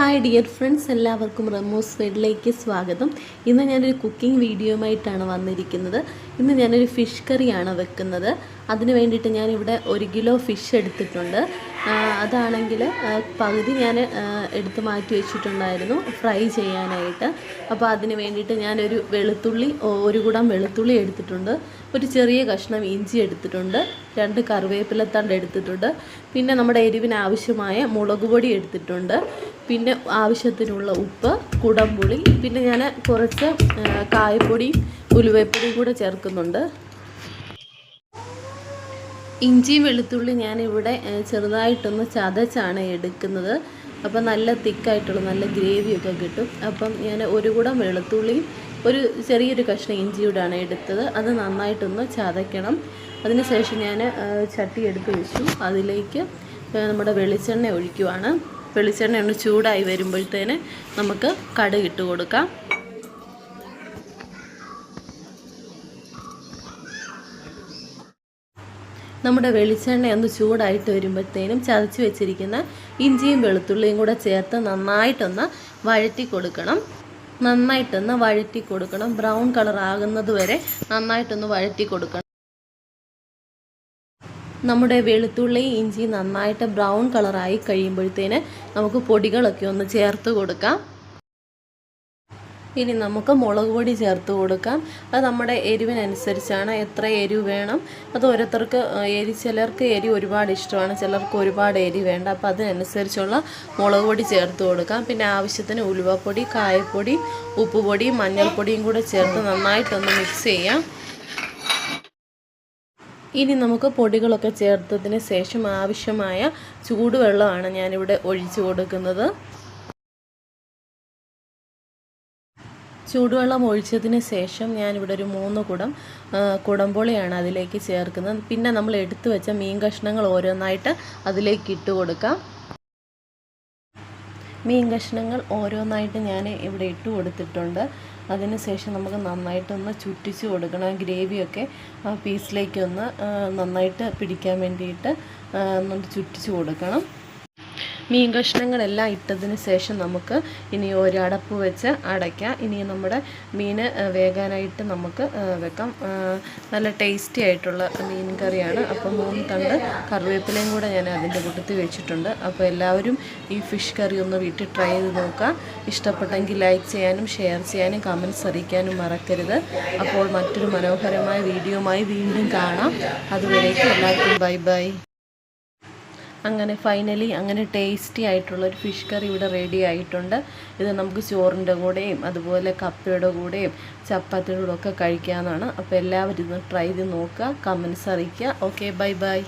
Hi dear friends, എല്ലാവർക്കും റമോസ് ഫെഡിലേക്ക് സ്വാഗതം. ഇന്ന് ഞാനൊരു കുക്കിംഗ് വീഡിയോയുമായിട്ടാണ് വന്നിരിക്കുന്നത്. ഇന്ന് ഞാനൊരു ഫിഷ് കറിയാണ് വെക്കുന്നത്. അതിന് വേണ്ടിയിട്ട് ഞാനിവിടെ 1 കിലോ ഫിഷ് എടുത്തിട്ടുണ്ട്. അതാണെങ്കിൽ പകുതി ഞാൻ എടുത്ത് മാറ്റി വെച്ചിട്ടുണ്ടായിരുന്നു ഫ്രൈ ചെയ്യാനായിട്ട്. അപ്പോൾ അതിന് വേണ്ടിയിട്ട് ഞാനൊരു ഒരു കുടം വെളുത്തുള്ളി എടുത്തിട്ടുണ്ട്, ഒരു ചെറിയ കഷ്ണം ഇഞ്ചി എടുത്തിട്ടുണ്ട്, 2 കറിവേപ്പിലത്തണ്ട് എടുത്തിട്ടുണ്ട്, പിന്നെ നമ്മുടെ എരിവിന് ആവശ്യമായ മുളക് പൊടി എടുത്തിട്ടുണ്ട്, പിന്നെ ആവശ്യത്തിനുള്ള ഉപ്പ്, കുടംപുളി, പിന്നെ ഞാൻ കുറച്ച് കായപ്പൊടിയും ഉലുവപ്പൊടിയും കൂടെ ചേർക്കുന്നുണ്ട്. ഇഞ്ചിയും വെളുത്തുള്ളി ഞാനിവിടെ ചെറുതായിട്ടൊന്ന് ചതച്ചാണ് എടുക്കുന്നത്. അപ്പം നല്ല തിക്കായിട്ടുള്ള നല്ല ഗ്രേവിയൊക്കെ കിട്ടും. അപ്പം ഞാൻ ഒരു കുടം വെളുത്തുള്ളിയും ഒരു ചെറിയൊരു കഷ്ണം ഇഞ്ചിയോടാണ് എടുത്തത്. അത് നന്നായിട്ടൊന്ന് ചതയ്ക്കണം. അതിനുശേഷം ഞാൻ ചട്ടി എടുത്ത് വെച്ചു. അതിലേക്ക് നമ്മുടെ വെളിച്ചെണ്ണ ഒഴിക്കുവാണ്. വെളിച്ചെണ്ണ ഒന്ന് ചൂടായി വരുമ്പോഴത്തേന് നമുക്ക് കടുക് ഇട്ട് കൊടുക്കാം. നമ്മുടെ വെളിച്ചെണ്ണ ഒന്ന് ചൂടായിട്ട് വരുമ്പോഴത്തേനും ചതച്ച് വെച്ചിരിക്കുന്ന ഇഞ്ചിയും വെളുത്തുള്ളിയും കൂടെ ചേർത്ത് നന്നായിട്ടൊന്ന് വഴറ്റി കൊടുക്കണം. ബ്രൗൺ കളർ ആകുന്നത് വരെ നന്നായിട്ടൊന്ന് വഴറ്റി കൊടുക്കണം. നമ്മുടെ വെളുത്തുള്ളി ഇഞ്ചി നന്നായിട്ട് ബ്രൗൺ കളറായി കഴിയുമ്പോഴത്തേന് നമുക്ക് പൊടികളൊക്കെ ഒന്ന് ചേർത്ത് കൊടുക്കാം. ഇനി നമുക്ക് മുളക് പൊടി ചേർത്ത് കൊടുക്കാം. അത് നമ്മുടെ എരിവിനനുസരിച്ചാണ്. എത്ര എരിവ് വേണം അത് ഓരോരുത്തർക്ക് ചിലർക്ക് എരി ഒരുപാട് ഇഷ്ടമാണ്, ചിലർക്ക് ഒരുപാട് എരി വേണ്ട. അപ്പോൾ അതിനനുസരിച്ചുള്ള മുളക് പൊടി ചേർത്ത് കൊടുക്കാം. പിന്നെ ആവശ്യത്തിന് ഉലുവപ്പൊടി, കായപ്പൊടി, ഉപ്പുപൊടിയും മഞ്ഞൾപ്പൊടിയും കൂടെ ചേർത്ത് നന്നായിട്ടൊന്ന് മിക്സ് ചെയ്യാം. ഇനി നമുക്ക് പൊടികളൊക്കെ ചേർത്തതിന് ശേഷം ആവശ്യമായ ചൂടുവെള്ളമാണ് ഞാനിവിടെ ഒഴിച്ചു കൊടുക്കുന്നത്. ചൂടുവെള്ളം ഒഴിച്ചതിന് ശേഷം ഞാനിവിടെ ഒരു 3 കുടംപുളിയാണ് അതിലേക്ക് ചേർക്കുന്നത്. പിന്നെ നമ്മൾ എടുത്തു വെച്ച മീൻ കഷ്ണങ്ങൾ ഓരോന്നായിട്ട് അതിലേക്ക് ഇട്ട് കൊടുക്കാം. മീൻ കഷ്ണങ്ങൾ ഓരോന്നായിട്ട് ഞാൻ ഇവിടെ ഇട്ട് കൊടുത്തിട്ടുണ്ട്. അതിന് ശേഷം നമുക്ക് നന്നായിട്ടൊന്ന് ചുറ്റിച്ച് കൊടുക്കണം. ഗ്രേവിയൊക്കെ ആ പീസിലേക്കൊന്ന് നന്നായിട്ട് പിടിക്കാൻ വേണ്ടിയിട്ട് ഒന്ന് ചുറ്റിച്ച് കൊടുക്കണം. മീൻ കഷ്ണങ്ങളെല്ലാം ഇട്ടതിന് ശേഷം നമുക്ക് ഇനി ഒരു അടപ്പ് വെച്ച് അടയ്ക്കാം. ഇനി നമ്മുടെ മീൻ വേകാനായിട്ട് നമുക്ക് വെക്കാം. നല്ല ടേസ്റ്റി ആയിട്ടുള്ള മീൻ കറിയാണ്. അപ്പോൾ 3 തണ്ട് കറിവേപ്പിലയും കൂടെ ഞാൻ അതിൻ്റെ കൂട്ടത്തിൽ വെച്ചിട്ടുണ്ട്. അപ്പോൾ എല്ലാവരും ഈ ഫിഷ് കറി ഒന്ന് വീട്ടിൽ ട്രൈ ചെയ്ത് നോക്കുക. ഇഷ്ടപ്പെട്ടെങ്കിൽ ലൈക്ക് ചെയ്യാനും ഷെയർ ചെയ്യാനും കമൻറ്റ്സ് അറിയിക്കാനും മറക്കരുത്. അപ്പോൾ മറ്റൊരു മനോഹരമായ വീഡിയോയുമായി വീണ്ടും കാണാം. അതുവരേക്കും എല്ലാവർക്കും ബൈ ബൈ. അങ്ങനെ ഫൈനലി അങ്ങനെ ടേസ്റ്റി ആയിട്ടുള്ളൊരു ഫിഷ് കറി ഇവിടെ റെഡി ആയിട്ടുണ്ട്. ഇത് നമുക്ക് ചോറിൻ്റെ കൂടെയും അതുപോലെ കപ്പയുടെ കൂടെയും ചപ്പാത്തിയുടെ കൂടെ ഒക്കെ കഴിക്കാവുന്നതാണ്. അപ്പോൾ എല്ലാവരും ഇത് ട്രൈ ചെയ്ത് നോക്കുക, കമൻറ്റ്സ് അറിയിക്കുക. Okay, bye bye.